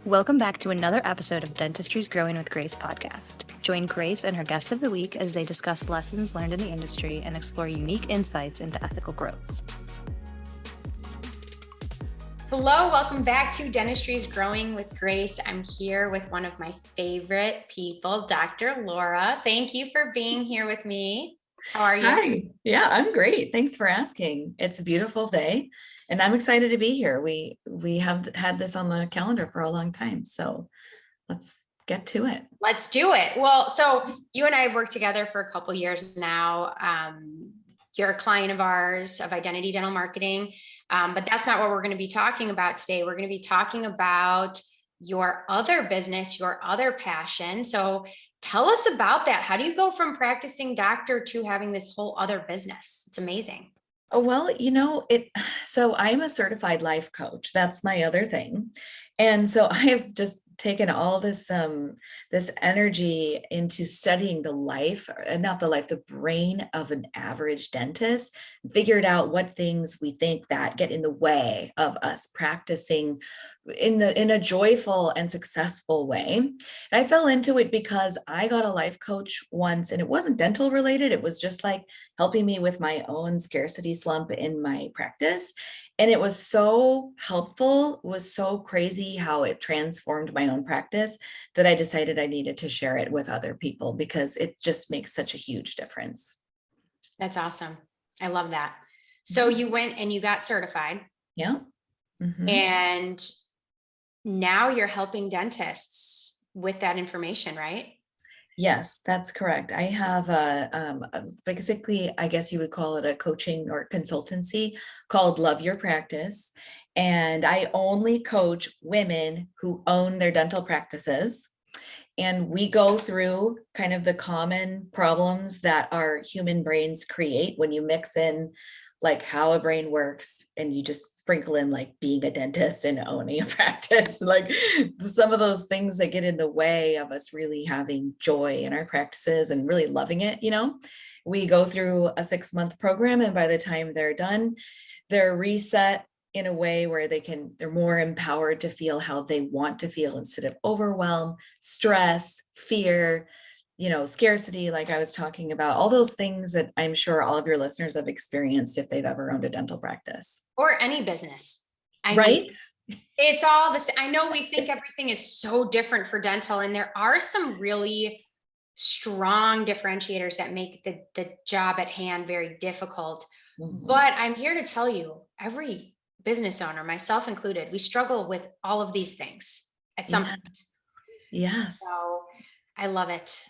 Welcome back to another episode of Dentistry's Growing with Grace podcast. Join Grace and her guest of the week as they discuss lessons learned in the industry and explore unique insights into ethical growth. Hello, welcome back to Dentistry's Growing with Grace. I'm here with one of my favorite people, Dr. Laura. Thank you for being here with me. How are you? Hi. Yeah, I'm great. Thanks for asking. It's a beautiful day and I'm excited to be here. We have had this on the calendar for a long time, so let's get to it. Let's do it. Well, so you and I have worked together for a couple years now. You're a client of ours of Identity Dental Marketing, but that's not what we're going to be talking about today. We're going to be talking about your other business, your other passion. So tell us about that. How do you go from practicing doctor to having this whole other business? It's amazing. Oh, well, so I'm a certified life coach. That's my other thing. And so I have just taken all this energy into studying the brain of an average dentist, figured out what things we think that get in the way of us practicing in a joyful and successful way. And I fell into it because I got a life coach once, and it wasn't dental related. It was just like helping me with my own scarcity slump in my practice. And it was so helpful, was so crazy how it transformed my own practice that I decided I needed to share it with other people because it just makes such a huge difference. That's awesome. I love that. So you went and you got certified. Yeah. Mm-hmm. And now you're helping dentists with that information, right? Yes, that's correct. I have basically, I guess you would call it a coaching or consultancy called Love Your Practice. And I only coach women who own their dental practices. And we go through kind of the common problems that our human brains create when you mix in like how a brain works and you just sprinkle in like being a dentist and owning a practice, like some of those things that get in the way of us really having joy in our practices and really loving it. We go through a 6-month program, and by the time they're done, they're reset in a way where they're more empowered to feel how they want to feel instead of overwhelm, stress, fear, scarcity, like I was talking about, all those things that I'm sure all of your listeners have experienced if they've ever owned a dental practice. Or any business. I mean, it's all this. I know we think everything is so different for dental, and there are some really strong differentiators that make the job at hand very difficult. Mm-hmm. But I'm here to tell you, every business owner, myself included, we struggle with all of these things at some point. Yes. So I love it.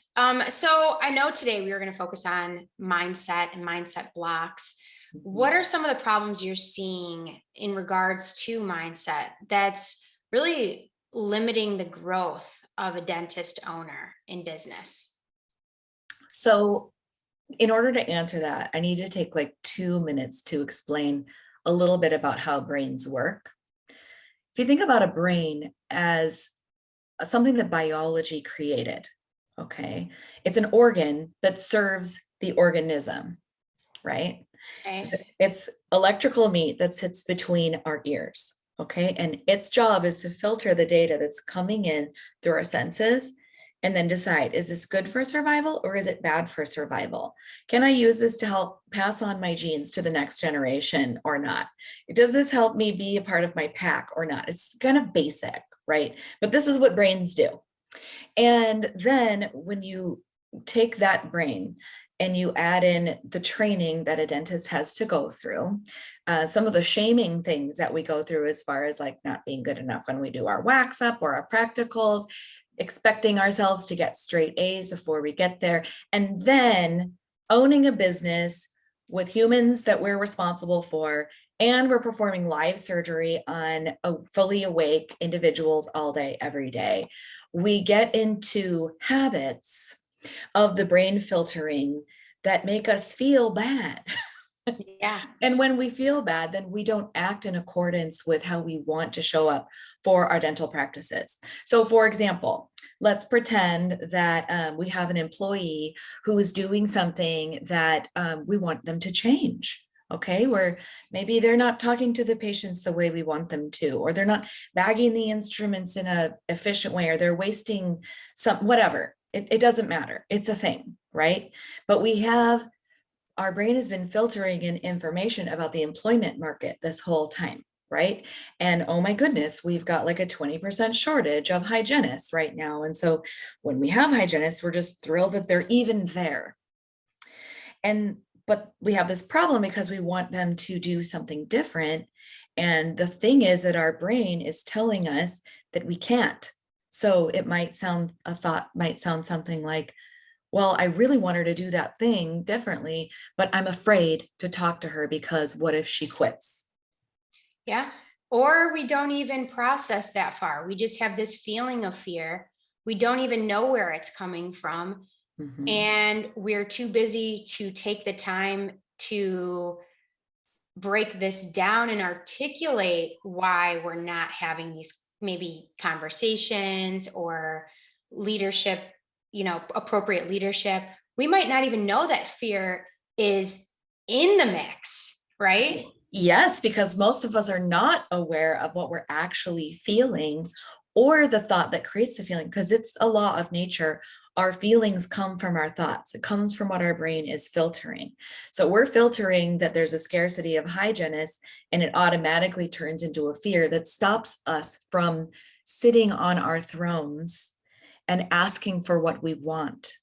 So I know today we are going to focus on mindset and mindset blocks. Mm-hmm. What are some of the problems you're seeing in regards to mindset that's really limiting the growth of a dentist owner in business? So in order to answer that, I need to take like 2 minutes to explain a little bit about how brains work. If you think about a brain as something that biology created, okay, it's an organ that serves the organism, right? Okay. It's electrical meat that sits between our ears, okay? And its job is to filter the data that's coming in through our senses and then decide, is this good for survival or is it bad for survival? Can I use this to help pass on my genes to the next generation or not? Does this help me be a part of my pack or not? It's kind of basic, right? But this is what brains do. And then when you take that brain and you add in the training that a dentist has to go through, some of the shaming things that we go through as far as like not being good enough when we do our wax up or our practicals, expecting ourselves to get straight A's before we get there, and then owning a business with humans that we're responsible for, and we're performing live surgery on fully awake individuals all day, every day. We get into habits of the brain filtering that make us feel bad. Yeah. And when we feel bad, then we don't act in accordance with how we want to show up for our dental practices. So for example, let's pretend that we have an employee who is doing something that we want them to change. Okay, where maybe they're not talking to the patients the way we want them to, or they're not bagging the instruments in a efficient way, or they're wasting some, whatever. It doesn't matter. It's a thing, right? But our brain has been filtering in information about the employment market this whole time, right? And oh my goodness, we've got like a 20% shortage of hygienists right now. And so when we have hygienists, we're just thrilled that they're even there. But we have this problem because we want them to do something different. And the thing is that our brain is telling us that we can't. So a thought might sound something like, well, I really want her to do that thing differently, but I'm afraid to talk to her because what if she quits? Yeah. Or we don't even process that far. We just have this feeling of fear. We don't even know where it's coming from. Mhm. And we're too busy to take the time to break this down and articulate why we're not having these maybe conversations or leadership, appropriate leadership. We might not even know that fear is in the mix, right? Yes, because most of us are not aware of what we're actually feeling or the thought that creates the feeling, because it's a law of nature. Our feelings come from our thoughts. It comes from what our brain is filtering. So we're filtering that there's a scarcity of hygienists, and it automatically turns into a fear that stops us from sitting on our thrones and asking for what we want.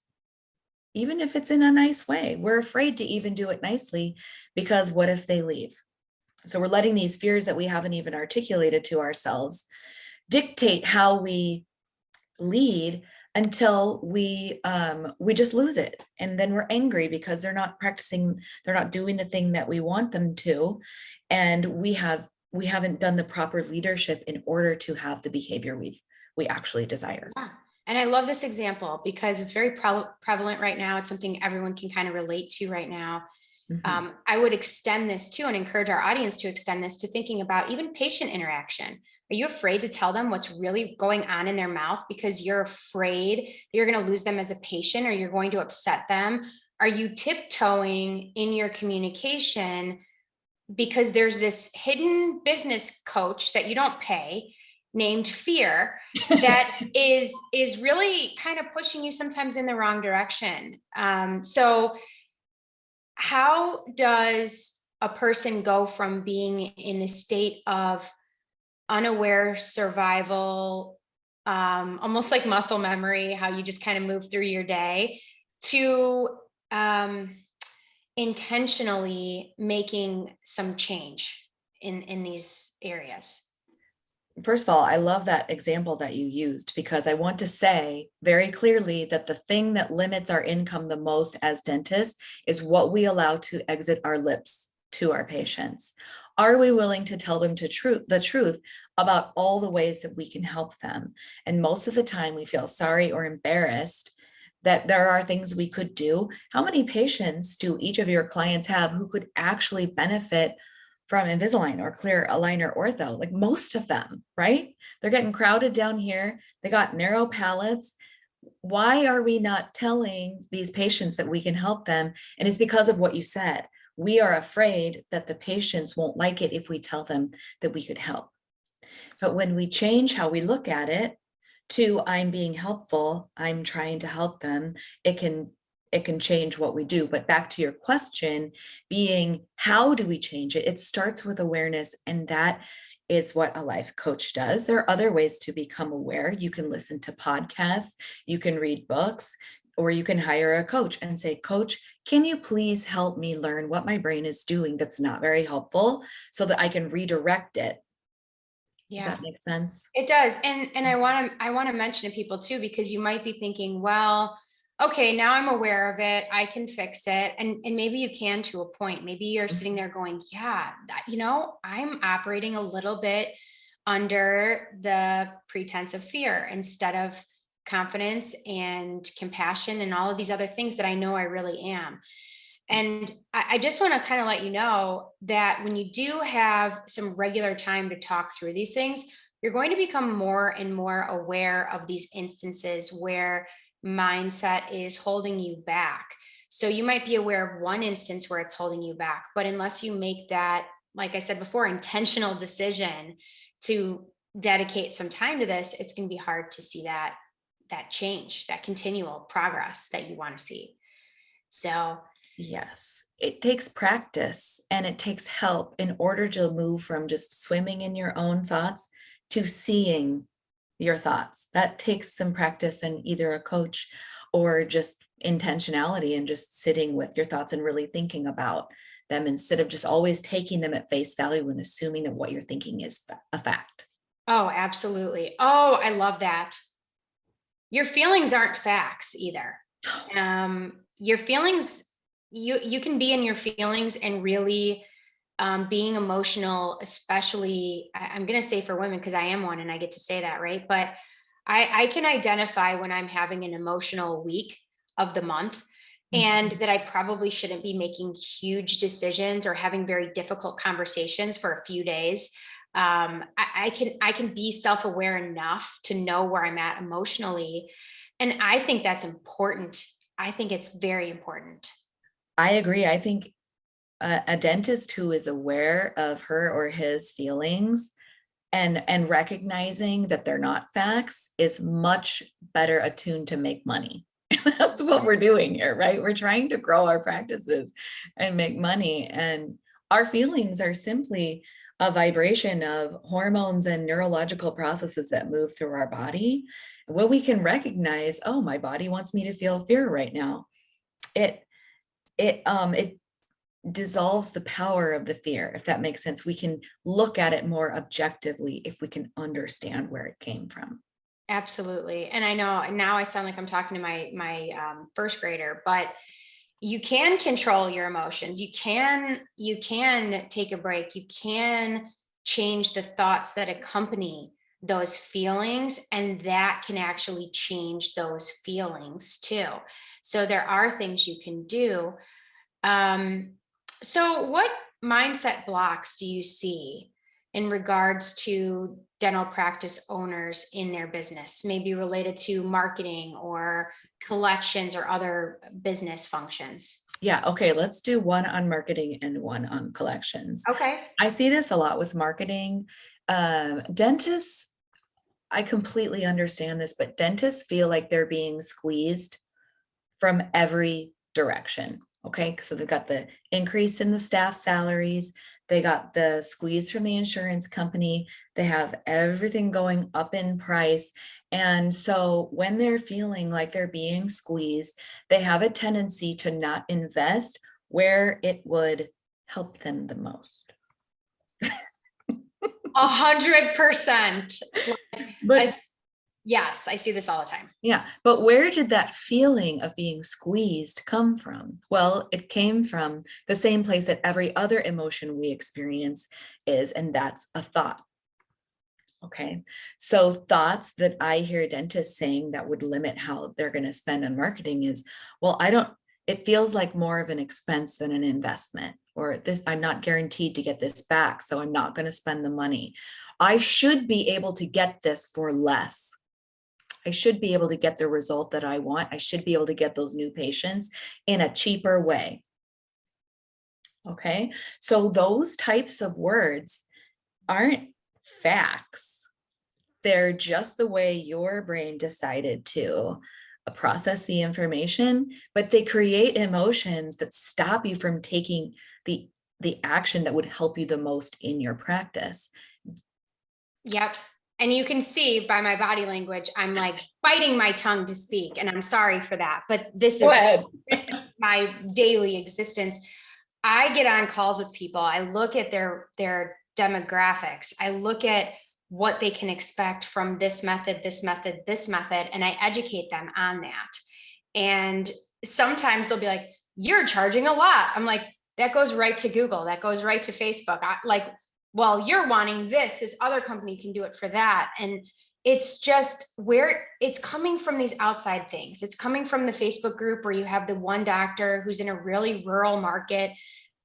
Even if it's in a nice way, we're afraid to even do it nicely because what if they leave? So we're letting these fears that we haven't even articulated to ourselves dictate how we lead until we just lose it. And then we're angry because they're not doing the thing that we want them to. And we haven't done the proper leadership in order to have the behavior we actually desire. Yeah. And I love this example because it's very prevalent right now. It's something everyone can kind of relate to right now. Mhm. I would extend this too and encourage our audience to extend this to thinking about even patient interaction. Are you afraid to tell them what's really going on in their mouth because you're afraid you're going to lose them as a patient or you're going to upset them? Are you tiptoeing in your communication because there's this hidden business coach that you don't pay named fear that is really kind of pushing you sometimes in the wrong direction? So how does a person go from being in a state of unaware survival, almost like muscle memory, how you just kind of move through your day, to intentionally making some change in these areas? First of all, I love that example that you used, because I want to say very clearly that the thing that limits our income the most as dentists is what we allow to exit our lips to our patients. Are we willing to tell them the truth about all the ways that we can help them? And most of the time we feel sorry or embarrassed that there are things we could do. How many patients do each of your clients have who could actually benefit from Invisalign or clear aligner ortho? Like most of them, right? They're getting crowded down here. They got narrow palates. Why are we not telling these patients that we can help them? And it's because of what you said. We are afraid that the patients won't like it if we tell them that we could help. But when we change how we look at it to I'm being helpful, I'm trying to help them, it can change what we do. But back to your question being, how do we change it? It starts with awareness, and that is what a life coach does. There are other ways to become aware. You can listen to podcasts, you can read books, or you can hire a coach and say, Coach, can you please help me learn what my brain is doing that's not very helpful so that I can redirect it? Does Yeah. that make sense? It does. And I want to mention to people too, because you might be thinking, well, okay, now I'm aware of it. I can fix it. And maybe you can to a point. Maybe you're sitting there going, yeah, I'm operating a little bit under the pretense of fear instead of confidence and compassion and all of these other things that I know I really am. And I just want to kind of let you know that when you do have some regular time to talk through these things, you're going to become more and more aware of these instances where mindset is holding you back. So you might be aware of one instance where it's holding you back, but unless you make that, like I said before, intentional decision to dedicate some time to this, it's going to be hard to see that change, that continual progress that you want to see. So Yes, it takes practice and it takes help in order to move from just swimming in your own thoughts to seeing your thoughts. That takes some practice and either a coach or just intentionality and just sitting with your thoughts and really thinking about them instead of just always taking them at face value and assuming that what you're thinking is a fact. oh, absolutely. Oh, I love that. Your feelings aren't facts either. Your feelings, you can be in your feelings and really being emotional, especially I'm going to say for women, because I am one and I get to say that, right? But I can identify when I'm having an emotional week of the month, and that I probably shouldn't be making huge decisions or having very difficult conversations for a few days. I can be self-aware enough to know where I'm at emotionally. And I think that's important. I think it's very important. I agree. I think a dentist who is aware of her or his feelings and recognizing that they're not facts is much better attuned to make money. That's what we're doing here, right? We're trying to grow our practices and make money. And our feelings are simply a vibration of hormones and neurological processes that move through our body. When we can recognize, oh, my body wants me to feel fear right now, it dissolves the power of the fear, if that makes sense. We can look at it more objectively if we can understand where it came from. Absolutely. And I know now I sound like I'm talking to my first grader, but you can control your emotions. You can take a break. You can change the thoughts that accompany those feelings, and that can actually change those feelings too. So there are things you can do. So what mindset blocks do you see in regards to dental practice owners in their business, maybe related to marketing or collections or other business functions? Yeah, okay, let's do one on marketing and one on collections. Okay. I see this a lot with marketing. Dentists, I completely understand this, but dentists feel like they're being squeezed from every direction. Okay, so they've got the increase in the staff salaries, they got the squeeze from the insurance company, they have everything going up in price. And so when they're feeling like they're being squeezed, they have a tendency to not invest where it would help them the most. 100%. But Yes, I see this all the time. yeah, but where did that feeling of being squeezed come from? Well, it came from the same place that every other emotion we experience is, and that's a thought. Okay, so thoughts that I hear dentists saying that would limit how they're going to spend on marketing is, well, it feels like more of an expense than an investment, or this, I'm not guaranteed to get this back, so I'm not going to spend the money. I should be able to get this for less. I should be able to get the result that I want. I should be able to get those new patients in a cheaper way. Okay, so those types of words aren't facts. They're just the way your brain decided to process the information, but they create emotions that stop you from taking the action that would help you the most in your practice. Yep. And you can see by my body language, I'm like biting my tongue to speak, and I'm sorry for that. But this is my daily existence. I get on calls with people. I look at their demographics. I look at what they can expect from this method, this method, this method, and I educate them on that. And sometimes they'll be like, "You're charging a lot." I'm like, "That goes right to Google. That goes right to Facebook." Well, you're wanting this other company can do it for that. And it's just where it's coming from, these outside things. It's coming from the Facebook group where you have the one doctor who's in a really rural market.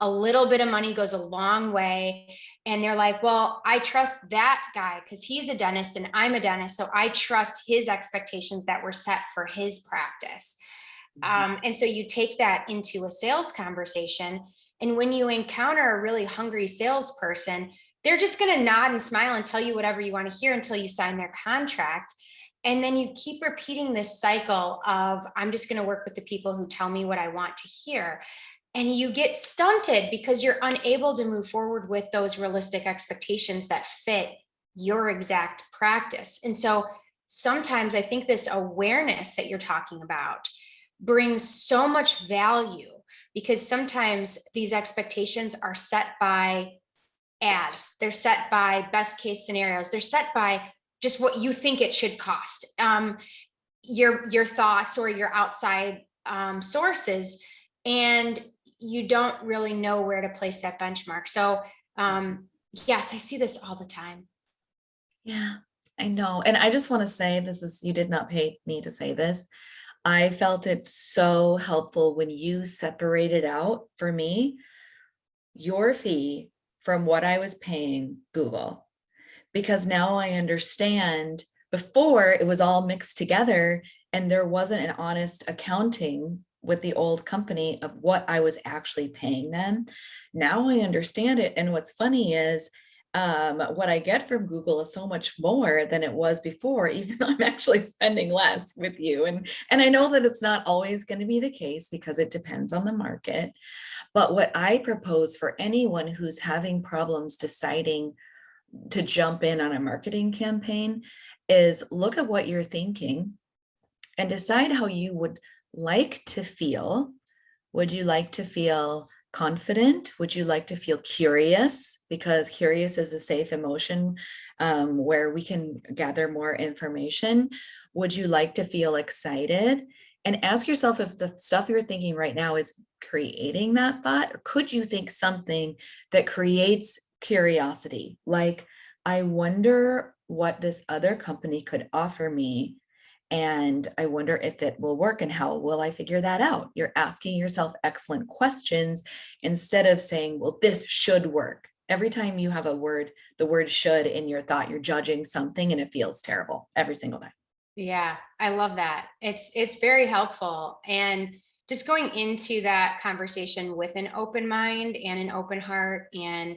A little bit of money goes a long way. And they're like, well, I trust that guy because he's a dentist and I'm a dentist. So I trust his expectations that were set for his practice. And so you take that into a sales conversation. And when you encounter a really hungry salesperson, they're just going to nod and smile and tell you whatever you want to hear until you sign their contract. And then you keep repeating this cycle of, I'm just going to work with the people who tell me what I want to hear. And you get stunted because you're unable to move forward with those realistic expectations that fit your exact practice. And so sometimes I think this awareness that you're talking about brings so much value, because sometimes these expectations are set by ads, they're set by best case scenarios, they're set by just what you think it should cost, your thoughts or your outside sources, and you don't really know where to place that benchmark. So yes, I see this all the time. Yeah, I know. And I just want to say, you did not pay me to say this. I felt it so helpful when you separated out for me your fee from what I was paying Google, because now I understand. Before it was all mixed together and there wasn't an honest accounting with the old company of what I was actually paying them. Now I understand it. And what's funny is what I get from Google is so much more than it was before, even though I'm actually spending less with you. And I know that it's not always going to be the case because it depends on the market. But what I propose for anyone who's having problems deciding to jump in on a marketing campaign is look at what you're thinking and decide how you would like to feel. Would you like to feel confident? Would you like to feel curious? Because curious is a safe emotion where we can gather more information. Would you like to feel excited? And ask yourself if the stuff you're thinking right now is creating that thought, or could you think something that creates curiosity? Like, I wonder what this other company could offer me, and I wonder if it will work and how will I figure that out? You're asking yourself excellent questions instead of saying, well, this should work. Every time you have the word should in your thought, you're judging something and it feels terrible every single time. Yeah, I love that. It's very helpful. And just going into that conversation with an open mind and an open heart. And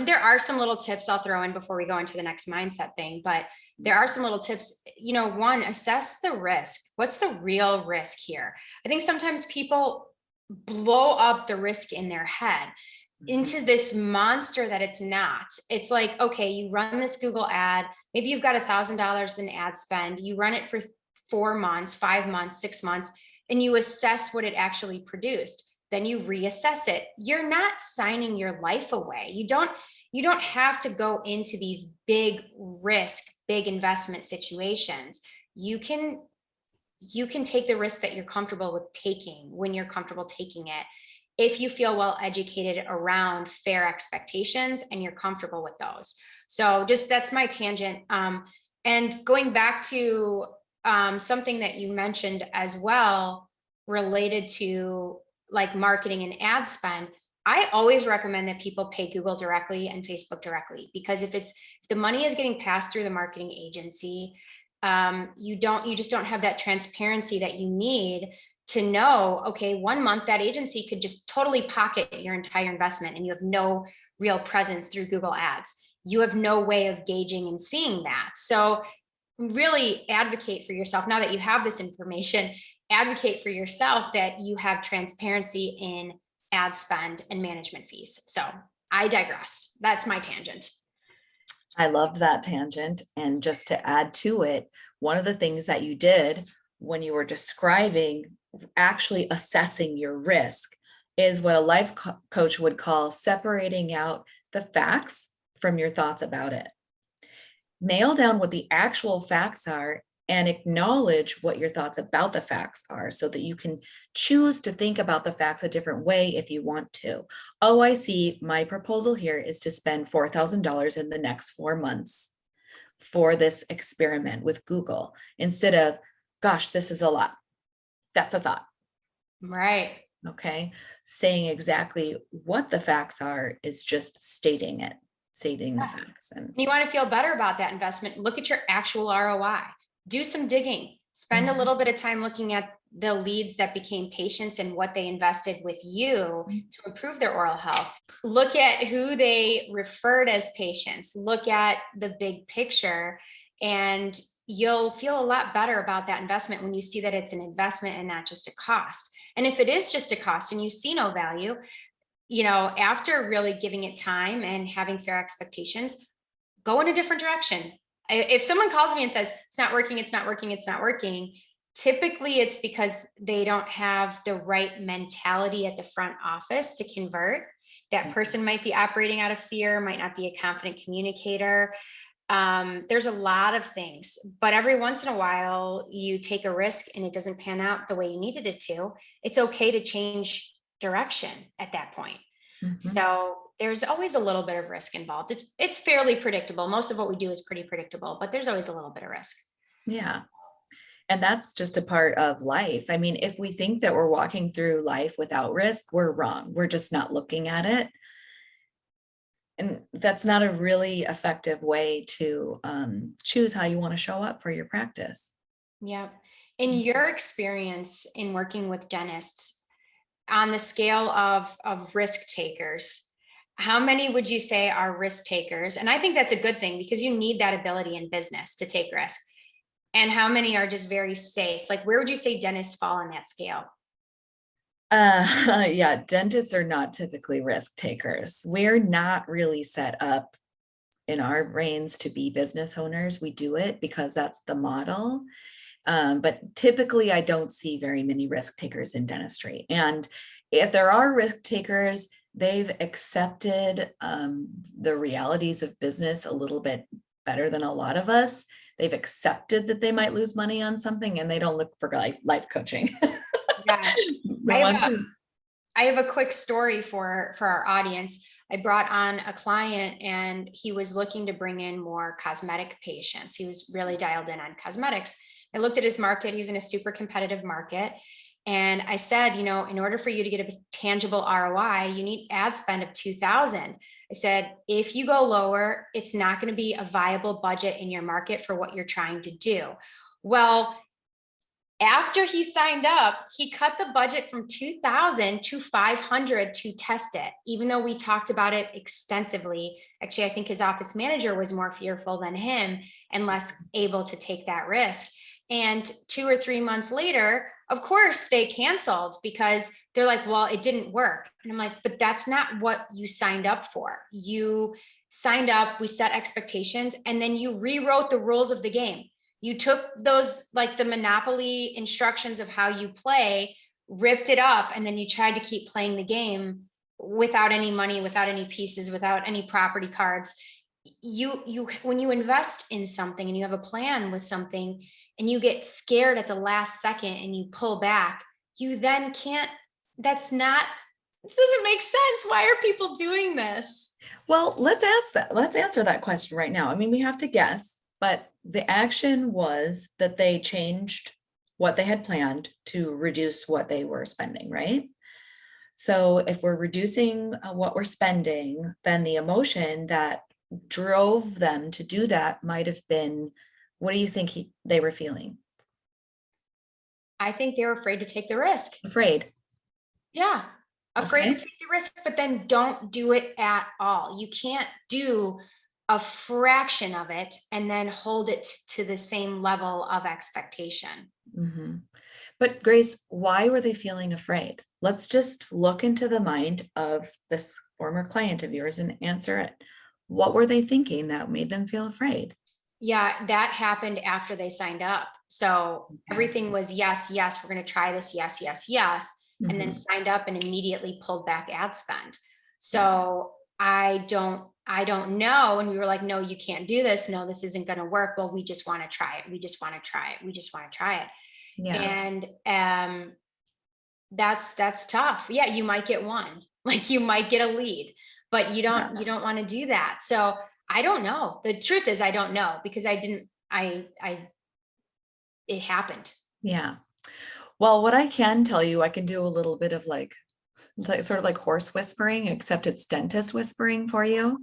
there are some little tips I'll throw in before we go into the next mindset thing, but there are some little tips. One, assess the risk. What's the real risk here? I think sometimes people blow up the risk in their head into this monster that it's not. It's like, okay, you run this Google ad, maybe you've got $1,000 in ad spend, you run it for 4 months, 5 months, 6 months, and you assess what it actually produced. Then you reassess it. You're not signing your life away. You don't have to go into these big risk, big investment situations. You can take the risk that you're comfortable with taking when you're comfortable taking it, if you feel well educated around fair expectations and you're comfortable with those. So that's my tangent. And going back to something that you mentioned as well, related to like marketing and ad spend, I always recommend that people pay Google directly and Facebook directly, because if the money is getting passed through the marketing agency, you just don't have that transparency that you need to know, okay, 1 month that agency could just totally pocket your entire investment and you have no real presence through Google Ads. You have no way of gauging and seeing that. So really advocate for yourself. Now that you have this information, advocate for yourself that you have transparency in ad spend and management fees. So I digress. That's my tangent. I loved that tangent. And just to add to it, one of the things that you did when you were describing actually assessing your risk is what a life coach would call separating out the facts from your thoughts about it. Nail down what the actual facts are and acknowledge what your thoughts about the facts are so that you can choose to think about the facts a different way if you want to. Oh, I see. My proposal here is to spend $4,000 in the next 4 months for this experiment with Google, instead of, gosh, this is a lot. That's a thought. Right. Okay. Saying exactly what the facts are is just stating the facts. And you want to feel better about that investment, look at your actual ROI. Do some digging. Spend a little bit of time looking at the leads that became patients and what they invested with you to improve their oral health. Look at who they referred as patients. Look at the big picture, and you'll feel a lot better about that investment when you see that it's an investment and not just a cost. And if it is just a cost and you see no value, after really giving it time and having fair expectations, go in a different direction. If someone calls me and says, it's not working, it's not working, it's not working, typically it's because they don't have the right mentality at the front office to convert. That person might be operating out of fear, might not be a confident communicator. There's a lot of things, but every once in a while you take a risk and it doesn't pan out the way you needed it to. It's okay to change direction at that point. So there's always a little bit of risk involved. It's fairly predictable. Most of what we do is pretty predictable, but there's always a little bit of risk. Yeah. And that's just a part of life. I mean, if we think that we're walking through life without risk, we're wrong. We're just not looking at it. And that's not a really effective way to choose how you want to show up for your practice. Yeah. In your experience in working with dentists, on the scale of risk takers, how many would you say are risk takers? And I think that's a good thing because you need that ability in business to take risk. And how many are just very safe? Like, where would you say dentists fall on that scale? Yeah, dentists are not typically risk takers. We're not really set up in our brains to be business owners. We do it because that's the model. But typically I don't see very many risk takers in dentistry. And if there are risk takers, they've accepted the realities of business a little bit better than a lot of us. They've accepted that they might lose money on something and they don't look for life coaching. Yes. I have a quick story for our audience. I brought on a client and he was looking to bring in more cosmetic patients. He was really dialed in on cosmetics. I looked at his market. He's in a super competitive market. And I said, in order for you to get a tangible ROI, you need ad spend of 2,000. I said, if you go lower, it's not going to be a viable budget in your market for what you're trying to do. Well, after he signed up, he cut the budget from 2,000 to 500 to test it, even though we talked about it extensively. Actually, I think his office manager was more fearful than him and less able to take that risk. And 2 or 3 months later, of course, they canceled because they're like, well, it didn't work. And I'm like, but that's not what you signed up for. You signed up, we set expectations, and then you rewrote the rules of the game. You took those, like the Monopoly instructions of how you play, ripped it up, and then you tried to keep playing the game without any money, without any pieces, without any property cards. When you invest in something and you have a plan with something and you get scared at the last second and you pull back, you then can't, it doesn't make sense. Why are people doing this? Well, let's answer that question right now. I mean, we have to guess, but the action was that they changed what they had planned to reduce what they were spending, right? So if we're reducing what we're spending, then the emotion that drove them to do that might have been, what do you think they were feeling? I think they were afraid to take the risk. Afraid. Yeah. Afraid to take the risk, but then don't do it at all. You can't do a fraction of it and then hold it to the same level of expectation. Mm-hmm. But Grace, why were they feeling afraid? Let's just look into the mind of this former client of yours and answer it. What were they thinking that made them feel afraid? Yeah, that happened after they signed up. So everything was yes, we're going to try this. Yes. Mm-hmm. And then signed up and immediately pulled back ad spend. So I don't know. And we were like, no, you can't do this. No, this isn't going to work. Well, we just want to try it. We just want to try it. Yeah. And that's tough. Yeah, you might get one, like you might get a lead, but you don't want to do that. So I don't know. The truth is I don't know because it happened. Yeah. Well, what I can tell you, I can do a little bit of like sort of like horse whispering, except it's dentist whispering for you.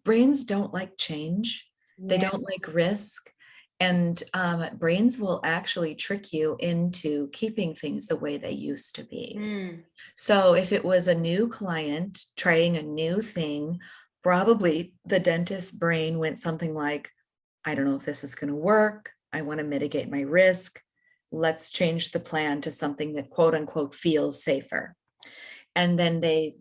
Brains don't like change. They don't like risk. And brains will actually trick you into keeping things the way they used to be. So if it was a new client trying a new thing, probably the dentist's brain went something like, I don't know if this is going to work. I want to mitigate my risk. Let's change the plan to something that quote unquote feels safer. And then they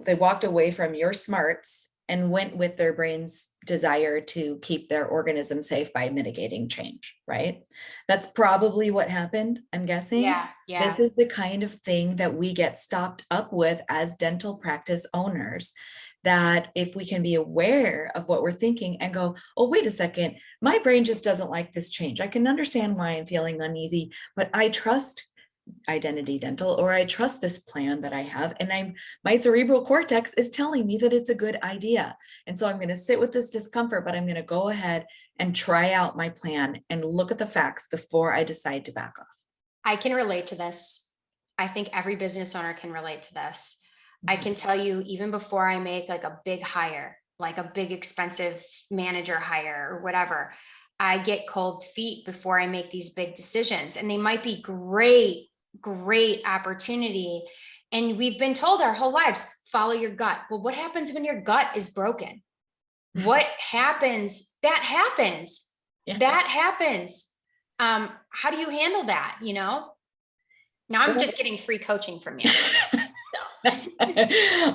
walked away from your smarts and went with their brain's desire to keep their organism safe by mitigating change, right? That's probably what happened, I'm guessing. Yeah. This is the kind of thing that we get stopped up with as dental practice owners, that if we can be aware of what we're thinking and go, oh, wait a second, my brain just doesn't like this change. I can understand why I'm feeling uneasy, but I trust Identity Dental, or I trust this plan that I have, and my cerebral cortex is telling me that it's a good idea. And so I'm going to sit with this discomfort, but I'm going to go ahead and try out my plan and look at the facts before I decide to back off. I can relate to this. I think every business owner can relate to this. I can tell you, even before I make like a big hire, like a big expensive manager hire or whatever, I get cold feet before I make these big decisions. And they might be great opportunity. And we've been told our whole lives, follow your gut. Well, what happens when your gut is broken? What happens? That happens. Yeah. That happens. How do you handle that? Now I'm just getting free coaching from you.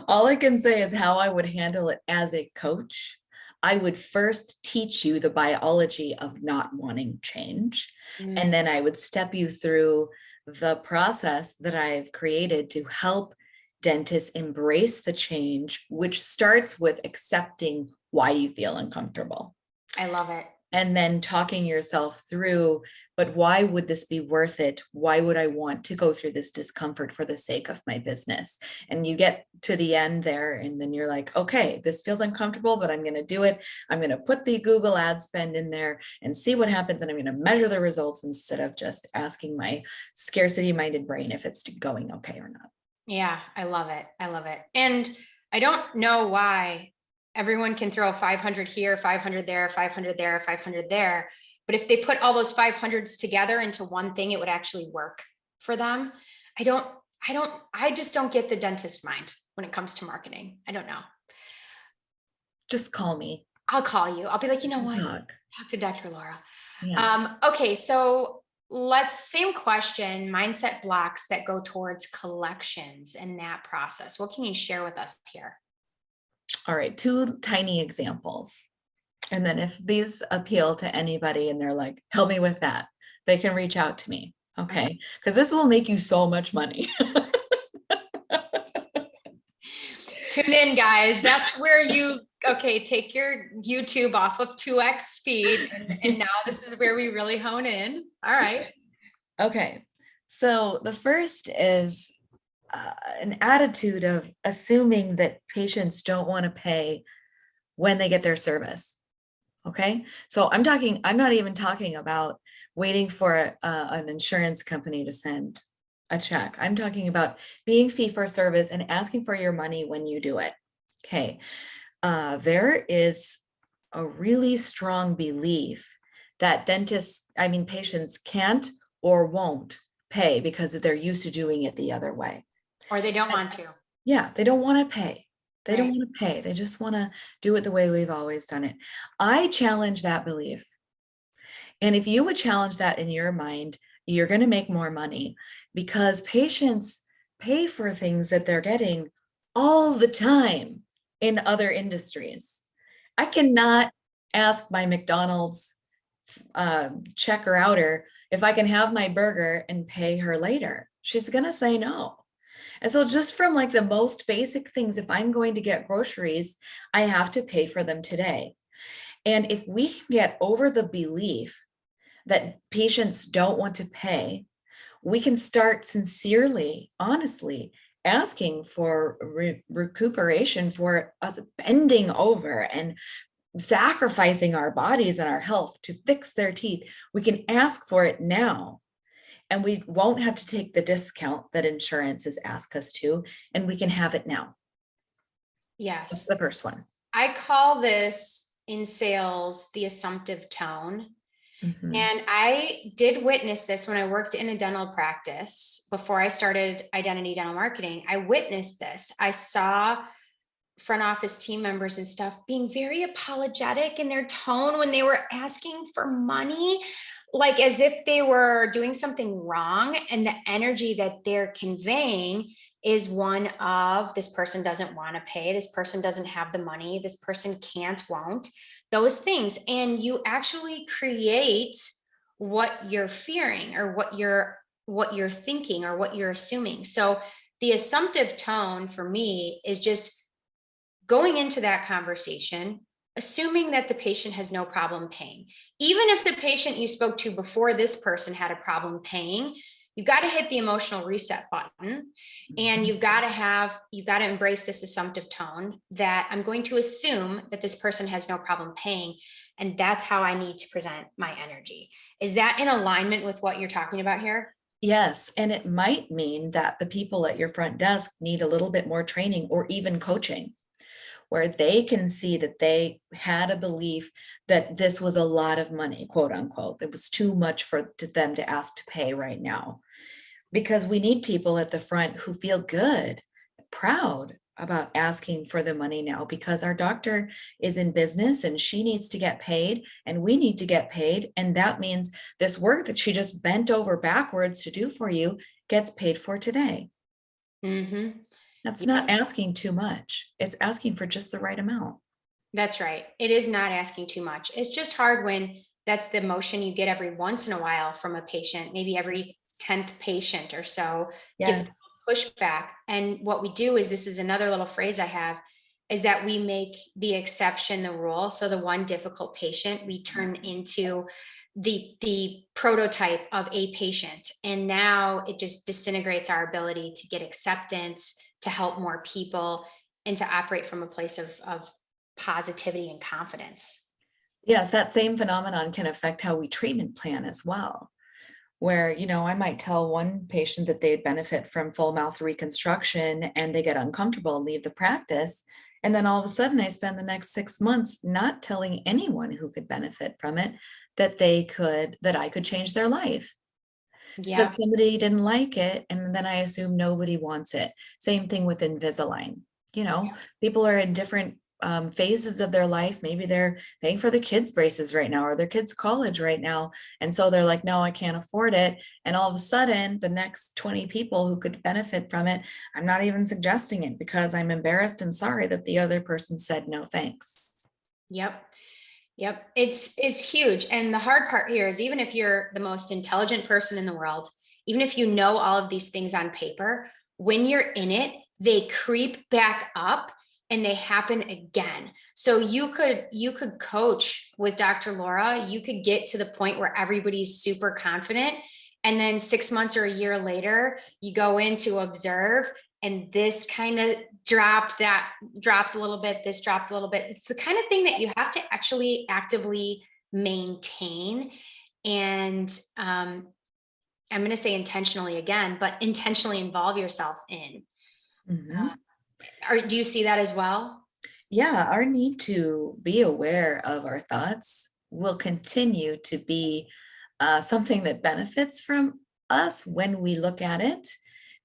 All I can say is how I would handle it as a coach. I would first teach you the biology of not wanting change. And then I would step you through the process that I've created to help dentists embrace the change, which starts with accepting why you feel uncomfortable. I love it. And then talking yourself through, but why would this be worth it? Why would I want to go through this discomfort for the sake of my business? And you get to the end there, and then you're like, okay, this feels uncomfortable, but I'm going to do it. I'm going to put the Google ad spend in there and see what happens. And I'm going to measure the results instead of just asking my scarcity-minded brain if it's going okay or not. Yeah, I love it. I love it. And I don't know why everyone can throw 500 here, 500 there, 500 there, 500 there. But if they put all those 500s together into one thing, it would actually work for them. I just don't get the dentist mind when it comes to marketing. I don't know. Just call me. I'll call you. I'll be like, you know what? Talk to Dr. Laura. Yeah. Okay. So same question, mindset blocks that go towards collections and that process. What can you share with us here? All right, 2 tiny examples. And then if these appeal to anybody and they're like, help me with that, they can reach out to me. Okay. Because this will make you so much money. Tune in, guys. That's where take your YouTube off of 2x speed. And now this is where we really hone in. All right. Okay. So the first is an attitude of assuming that patients don't want to pay when they get their service. Okay. So I'm not even talking about waiting for an insurance company to send a check. I'm talking about being fee for service and asking for your money when you do it. Okay. There is a really strong belief that patients can't or won't pay because they're used to doing it the other way. Or they don't want to. Yeah, they don't want to pay. They don't want to pay. They just want to do it the way we've always done it. I challenge that belief. And if you would challenge that in your mind, you're going to make more money, because patients pay for things that they're getting all the time in other industries. I cannot ask my McDonald's checker outer if I can have my burger and pay her later. She's going to say no. And so just from like the most basic things, if I'm going to get groceries, I have to pay for them today. And if we can get over the belief that patients don't want to pay, we can start sincerely, honestly, asking for recuperation for us bending over and sacrificing our bodies and our health to fix their teeth. We can ask for it now. And we won't have to take the discount that insurance has asked us to, and we can have it now. Yes. That's the first one. I call this in sales, the assumptive tone. Mhm. And I did witness this when I worked in a dental practice before I started identity dental marketing. I witnessed this. I saw front office team members and stuff being very apologetic in their tone when they were asking for money, like as if they were doing something wrong. And the energy that they're conveying is one of, this person doesn't want to pay, this person doesn't have the money, this person can't, won't, those things. And you actually create what you're fearing, or what you're thinking, or what you're assuming. So the assumptive tone for me is just going into that conversation, assuming that the patient has no problem paying. Even if the patient you spoke to before this person had a problem paying, you've got to hit the emotional reset button, and you've got to embrace this assumptive tone that I'm going to assume that this person has no problem paying. And that's how I need to present my energy. Is that in alignment with what you're talking about here? Yes, and it might mean that the people at your front desk need a little bit more training or even coaching, where they can see that they had a belief that this was a lot of money, quote unquote. It was too much for them to ask to pay right now. Because we need people at the front who feel good, proud about asking for the money now, because our doctor is in business and she needs to get paid and we need to get paid. And that means this work that she just bent over backwards to do for you gets paid for today. Mm-hmm. That's Yes, not asking too much. It's asking for just the right amount. that's right. It is not asking too much. It's just hard when that's the motion you get every once in a while from a patient, maybe every 10th patient or so gives Yes. pushback. And what we do is, this is another little phrase I have, is that we make the exception the rule. So the one difficult patient we turn into the prototype of a patient. And now it just disintegrates our ability to get acceptance, to help more people, and to operate from a place of positivity and confidence. Yes, that same phenomenon can affect how we treatment plan as well. Where, I might tell one patient that they'd benefit from full mouth reconstruction and they get uncomfortable and leave the practice. And then all of a sudden, I spend the next 6 months not telling anyone who could benefit from it that I could change their life Yeah. because somebody didn't like it. And then I assume nobody wants it. Same thing with Invisalign. People are in different phases of their life. Maybe they're paying for their kids' braces right now or their kids' college right now. And so they're like, no, I can't afford it. And all of a sudden, the next 20 people who could benefit from it, I'm not even suggesting it because I'm embarrassed and sorry that the other person said no thanks. Yep. Yep. It's huge. And the hard part here is, even if you're the most intelligent person in the world, even if you know all of these things on paper, when you're in it, they creep back up and they happen again. So you could coach with Dr. Laura, you could get to the point where everybody's super confident. And then 6 months or a year later, you go in to observe, and this kind of dropped a little bit, this dropped a little bit. It's the kind of thing that you have to actually actively maintain. And I'm going to say intentionally again, but intentionally involve yourself in. Mhm. Do you see that as well? Yeah, our need to be aware of our thoughts will continue to be something that benefits from us when we look at it,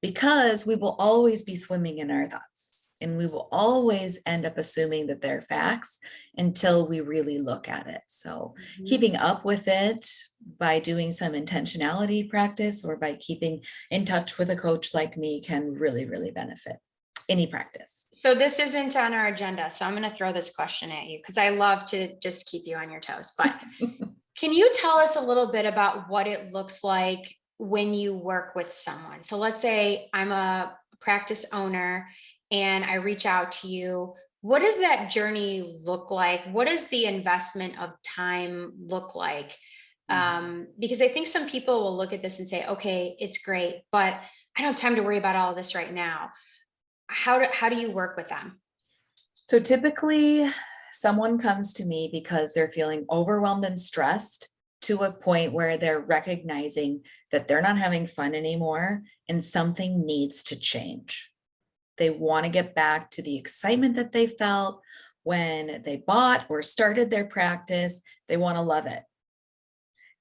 because we will always be swimming in our thoughts and we will always end up assuming that they're facts until we really look at it. So, Mhm. keeping up with it by doing some intentionality practice or by keeping in touch with a coach like me can really, really benefit any practice. So this isn't on our agenda, so I'm going to throw this question at you because I love to just keep you on your toes. But can you tell us a little bit about what it looks like when you work with someone? So let's say I'm a practice owner and I reach out to you. What does that journey look like? What does the investment of time look like? Because I think some people will look at this and say, okay, it's great, but I don't have time to worry about all of this right now. How do you work with them? So typically, someone comes to me because they're feeling overwhelmed and stressed to a point where they're recognizing that they're not having fun anymore and something needs to change. They want to get back to the excitement that they felt when they bought or started their practice, they want to love it.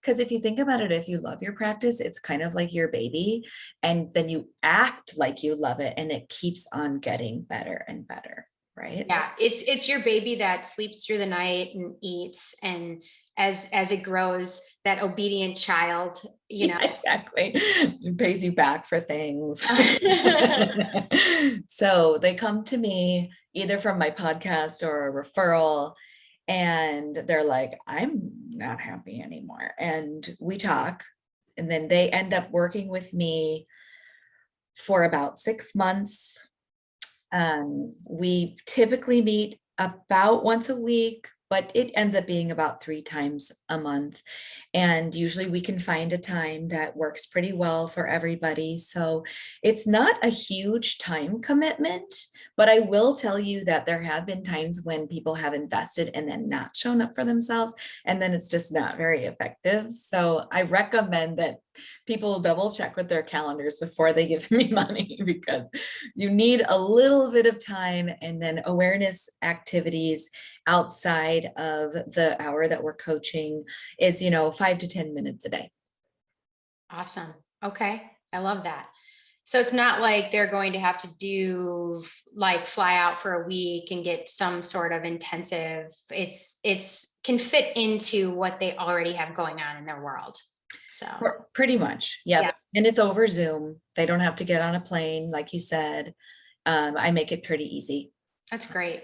Because if you think about it, if you love your practice, it's kind of like your baby, and then you act like you love it, and it keeps on getting better and better, right? Yeah, it's your baby that sleeps through the night and eats, and as it grows, that obedient child, Yeah, exactly. It pays you back for things. So they come to me either from my podcast or a referral, and they're like, I'm not happy anymore. And we talk, and then they end up working with me for about 6 months. We typically meet about once a week, but it ends up being about 3 times a month. And usually we can find a time that works pretty well for everybody. So it's not a huge time commitment, but I will tell you that there have been times when people have invested and then not shown up for themselves, and then it's just not very effective. So I recommend that people double check with their calendars before they give me money, because you need a little bit of time, and then awareness activities outside of the hour that we're coaching is, 5 to 10 minutes a day. Awesome. Okay. I love that. So it's not like they're going to have to do fly out for a week and get some sort of intensive. It's can fit into what they already have going on in their world. So pretty much. Yeah. Yes. And it's over Zoom. They don't have to get on a plane, like you said. I make it pretty easy. That's great.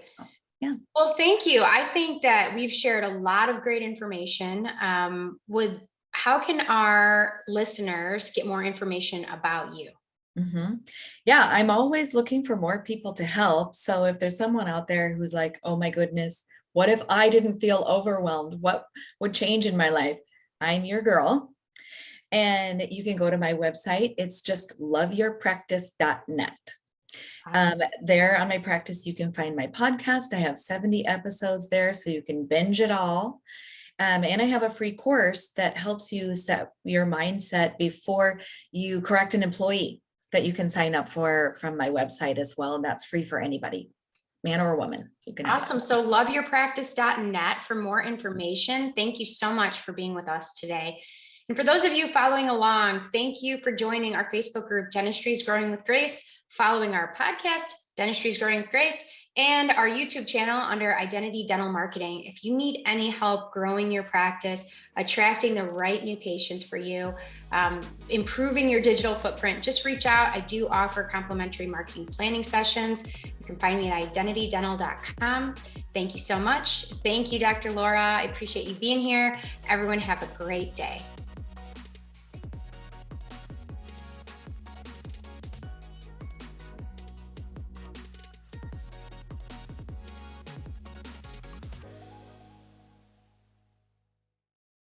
Yeah. Well, thank you. I think that we've shared a lot of great information. How can our listeners get more information about you? Mm-hmm. Yeah, I'm always looking for more people to help. So if there's someone out there who's like, oh my goodness, what if I didn't feel overwhelmed? What would change in my life? I'm your girl. And you can go to my website. It's just loveyourpractice.net. Awesome. There on my practice, you can find my podcast. I have 70 episodes there, so you can binge it all. And I have a free course that helps you set your mindset before you correct an employee, that you can sign up for from my website as well. And that's free for anybody, man or woman. You can. Awesome. So loveyourpractice.net for more information. Thank you so much for being with us today. And for those of you following along, thank you for joining our Facebook group, Dentistry is Growing with Grace, following our podcast, Dentistry is Growing with Grace, and our YouTube channel under Identity Dental Marketing. If you need any help growing your practice, attracting the right new patients for you, improving your digital footprint, just reach out. I do offer complimentary marketing planning sessions. You can find me at identitydental.com. Thank you so much. Thank you, Dr. Laura. I appreciate you being here. Everyone have a great day.